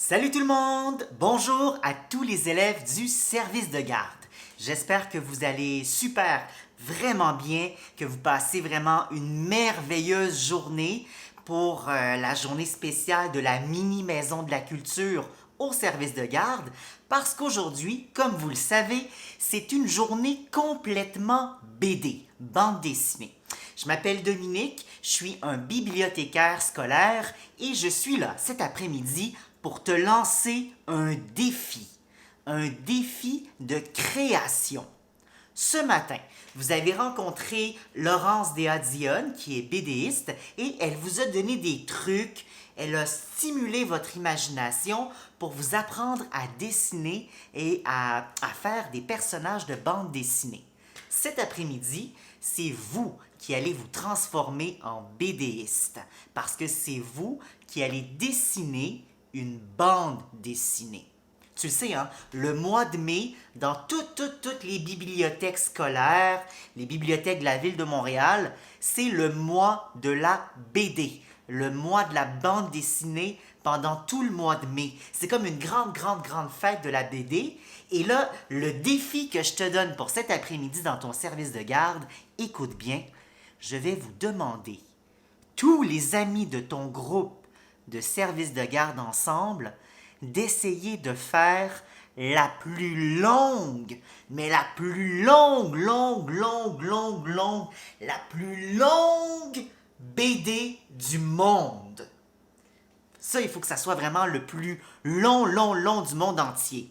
Salut tout le monde! Bonjour à tous les élèves du service de garde. J'espère que vous allez super, vraiment bien, que vous passez vraiment une merveilleuse journée pour la journée spéciale de la mini-maison de la culture au service de garde, parce qu'aujourd'hui, comme vous le savez, c'est une journée complètement BD, bande dessinée. Je m'appelle Dominique, je suis un bibliothécaire scolaire et je suis là cet après-midi pour te lancer un défi de création. Ce matin, vous avez rencontré Laurence Deadion, qui est BDiste, et elle vous a donné des trucs, elle a stimulé votre imagination pour vous apprendre à dessiner et à faire des personnages de bande dessinée. Cet après-midi, c'est vous qui allez vous transformer en BDiste, parce que c'est vous qui allez dessiner une bande dessinée. Tu le sais, hein, le mois de mai, dans toutes les bibliothèques scolaires, les bibliothèques de la ville de Montréal, c'est le mois de la BD, le mois de la bande dessinée pendant tout le mois de mai. C'est comme une grande fête de la BD. Et là, le défi que je te donne pour cet après-midi dans ton service de garde, écoute bien, je vais vous demander, tous les amis de ton groupe de service de garde ensemble, d'essayer de faire la plus longue, mais la plus la plus longue BD du monde. Ça, il faut que ça soit vraiment le plus long du monde entier.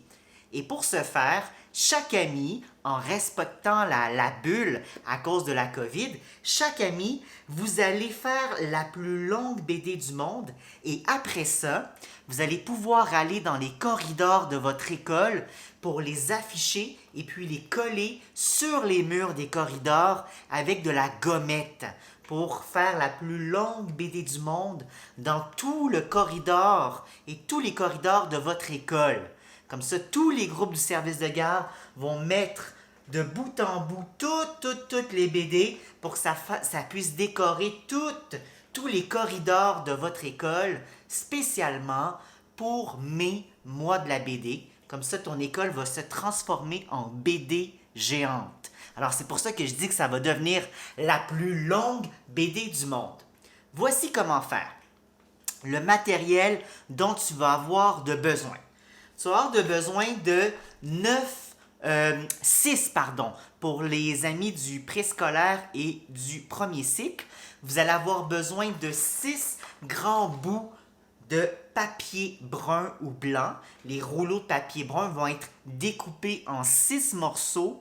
Et pour ce faire, chaque ami, en respectant la bulle à cause de la COVID, chaque ami, vous allez faire la plus longue BD du monde et après ça, vous allez pouvoir aller dans les corridors de votre école pour les afficher et puis les coller sur les murs des corridors avec de la gommette pour faire la plus longue BD du monde dans tout le corridor et tous les corridors de votre école. Comme ça, tous les groupes du service de garde vont mettre de bout en bout toutes les BD pour que ça puisse décorer tous les corridors de votre école, spécialement pour mai, mois de la BD. Comme ça, ton école va se transformer en BD géante. Alors, c'est pour ça que je dis que ça va devenir la plus longue BD du monde. Voici comment faire. Le matériel dont tu vas avoir de besoin. Tu vas avoir besoin de 6 pour les amis du préscolaire et du premier cycle. Vous allez avoir besoin de 6 grands bouts de papier brun ou blanc. Les rouleaux de papier brun vont être découpés en 6 morceaux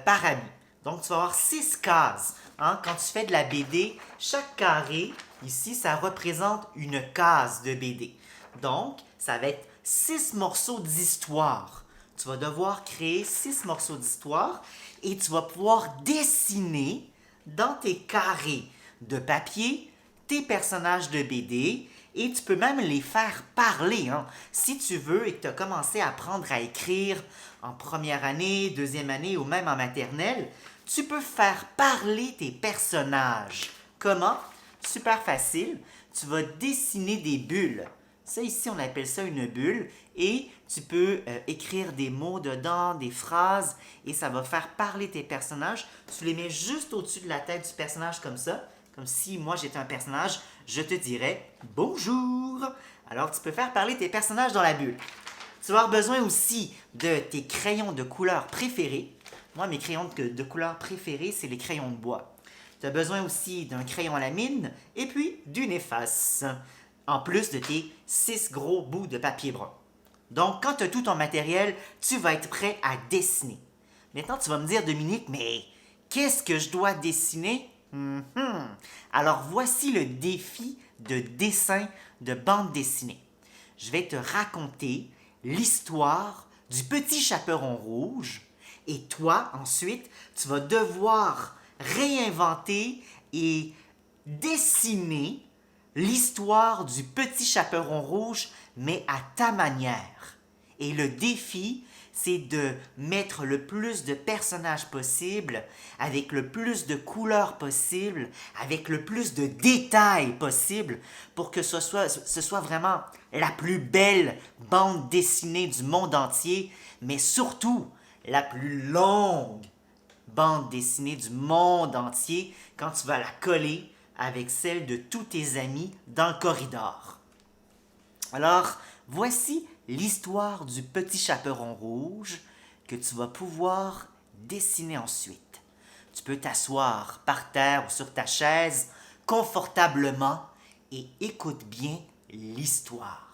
par ami. Donc, tu vas avoir 6 cases. Hein? Quand tu fais de la BD, chaque carré, ici, ça représente une case de BD. Donc, ça va être 6 morceaux d'histoire. Tu vas devoir créer 6 morceaux d'histoire et tu vas pouvoir dessiner dans tes carrés de papier tes personnages de BD et tu peux même les faire parler. Hein. Si tu veux et que tu as commencé à apprendre à écrire en première année, deuxième année ou même en maternelle, tu peux faire parler tes personnages. Comment? Super facile. Tu vas dessiner des bulles. Ça ici, on appelle ça une bulle et tu peux écrire des mots dedans, des phrases et ça va faire parler tes personnages. Tu les mets juste au-dessus de la tête du personnage comme ça. Comme si moi j'étais un personnage, je te dirais bonjour. Alors tu peux faire parler tes personnages dans la bulle. Tu vas avoir besoin aussi de tes crayons de couleur préférés. Moi, mes crayons de couleur préférés, c'est les crayons de bois. Tu as besoin aussi d'un crayon à la mine et puis d'une efface, en plus de tes 6 gros bouts de papier brun. Donc, quand tu as tout ton matériel, tu vas être prêt à dessiner. Maintenant, tu vas me dire, Dominique, mais qu'est-ce que je dois dessiner? Alors, voici le défi de dessin de bande dessinée. Je vais te raconter l'histoire du petit chaperon rouge et toi, ensuite, tu vas devoir réinventer et dessiner l'histoire du petit chaperon rouge, mais à ta manière. Et le défi, c'est de mettre le plus de personnages possible, avec le plus de couleurs possible, avec le plus de détails possible, pour que ce soit vraiment la plus belle bande dessinée du monde entier, mais surtout la plus longue bande dessinée du monde entier quand tu vas la coller avec celle de tous tes amis dans le corridor. Alors, voici l'histoire du petit chaperon rouge que tu vas pouvoir dessiner ensuite. Tu peux t'asseoir par terre ou sur ta chaise confortablement et écoute bien l'histoire.